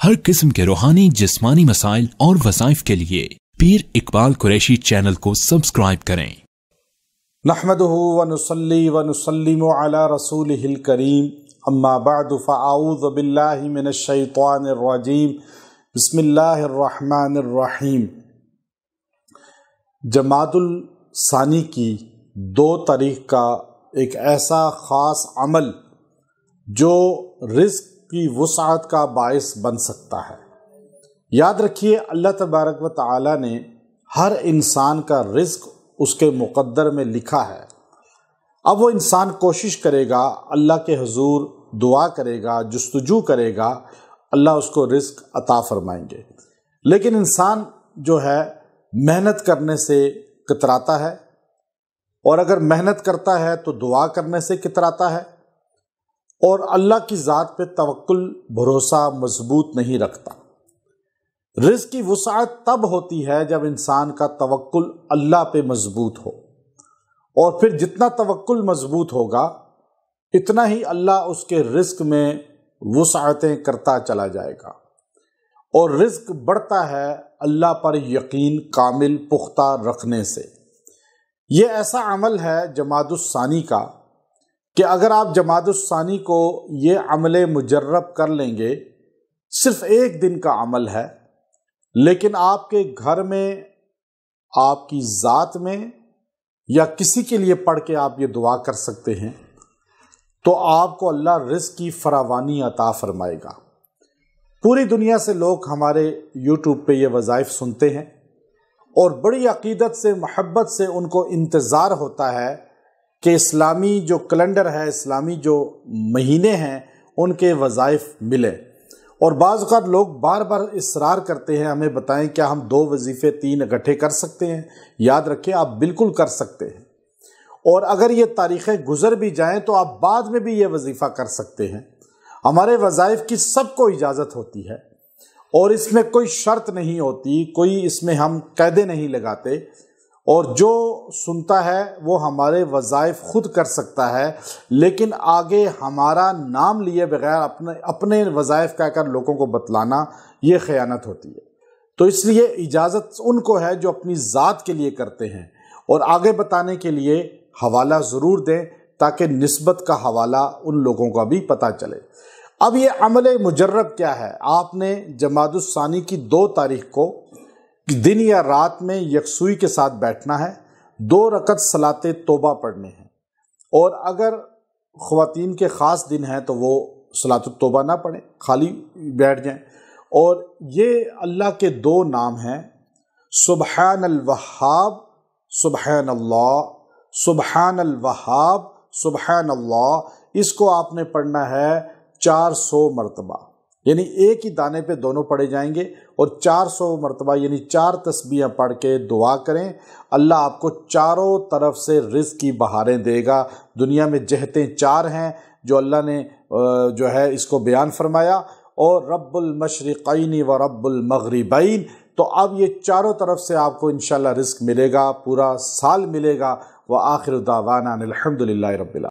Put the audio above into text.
हर किस्म के रूहानी जिस्मानी मसाइल और वज़ाइफ के लिए पीर इकबाल कुरैशी चैनल को सब्सक्राइब करें। नहमदुहु व नुसल्ली व नुसल्लिमु अला रसूलिहिल करीम, अम्मा बअदु फ़अऊज़ु बिल्लाहि मिनश शैतानिर रजीम, बिस्मिल्लाहिर रहमानिर रहीम। जमादुल सानी की 2 तारीख का एक ऐसा ख़ास अमल जो रिज़्क़ की वुसअत का बाइस बन सकता है। याद रखिए, अल्लाह तबारक व तआला ने हर इंसान का रिज़्क़ उसके मुक़द्दर में लिखा है। अब वो इंसान कोशिश करेगा, अल्लाह के हुज़ूर दुआ करेगा, जुस्तजू करेगा, अल्लाह उसको रिज़्क़ अता फरमाएंगे। लेकिन इंसान जो है मेहनत करने से कतराता है, और अगर मेहनत करता है तो दुआ करने से कतराता है, और अल्लाह की ज़ात पे तवक्कुल भरोसा मजबूत नहीं रखता। रिज़्क़ की वुसअत तब होती है जब इंसान का तवक्कुल अल्लाह पे मजबूत हो, और फिर जितना तवक्कुल मजबूत होगा इतना ही अल्लाह उसके रिज़्क़ में वुसअतें करता चला जाएगा, और रिज़्क़ बढ़ता है अल्लाह पर यकीन कामिल पुख्ता रखने से। ये ऐसा अमल है जमादुस सानी का कि अगर आप जमादुस सानी को ये अमले मुजर्रब कर लेंगे, सिर्फ 1 दिन का अमल है, लेकिन आपके घर में, आपकी ज़ात में या किसी के लिए पढ़ के आप ये दुआ कर सकते हैं, तो आपको अल्लाह रिज़्क़ की फरावानी अता फरमाएगा। पूरी दुनिया से लोग हमारे यूट्यूब पे ये वज़ाइफ सुनते हैं, और बड़ी अक़ीदत से, मोहब्बत से उनको इंतज़ार होता है कि इस्लामी जो कैलेंडर है, इस्लामी जो महीने हैं, उनके वज़ाइफ मिले। और बाज़ औक़ात लोग बार बार इसरार करते हैं, हमें बताएं क्या हम 2 वजीफ़े 3 इकट्ठे कर सकते हैं। याद रखें, आप बिल्कुल कर सकते हैं, और अगर ये तारीख़ें गुज़र भी जाएं तो आप बाद में भी ये वजीफ़ा कर सकते हैं। हमारे वज़ाइफ की सबको इजाज़त होती है, और इसमें कोई शर्त नहीं होती, कोई इसमें हम कैदे नहीं लगाते, और जो सुनता है वो हमारे वज़ाइफ खुद कर सकता है, लेकिन आगे हमारा नाम लिए बगैर अपने वज़ाइफ कहकर लोगों को बतलाना, ये ख़यानत होती है। तो इसलिए इजाज़त उनको है जो अपनी ज़ात के लिए करते हैं, और आगे बताने के लिए हवाला ज़रूर दें ताकि निस्बत का हवाला उन लोगों का भी पता चले। अब ये अमल मुजर्रब क्या है? आपने जमादुस सानी की 2 तारीख को दिन या रात में यकसुई के साथ बैठना है, 2 रकत सलाते तौबा पढ़ने हैं, और अगर ख़वातीन के ख़ास दिन हैं तो वो सलातुत तौबा ना पढ़ें, खाली बैठ जाएं। और ये अल्लाह के 2 नाम हैं, सुबहानल वहाब सुबहानल्लाह, सुबहानल वहाब सुबहानल्लाह। इसको आपने पढ़ना है 400 मरतबा, यानी एक ही दाने पे दोनों पढ़े जाएंगे, और 400 मरतबा यानी 4 तस्बीहें पढ़ के दुआ करें। अल्लाह आपको चारों तरफ से रिज़्क़ की बहारें देगा। दुनिया में जहतें 4 हैं जो अल्लाह ने जो है इसको बयान फरमाया, और रब्बुल मशरिक़ैन व रब्बुल मग़रिबैन। तो अब ये चारों तरफ से आपको इंशाअल्लाह रिज़्क़ मिलेगा, पूरा साल मिलेगा। व आखिर दावाना अनिल हम्दुलिल्लाहि रब्बिल आलमीन।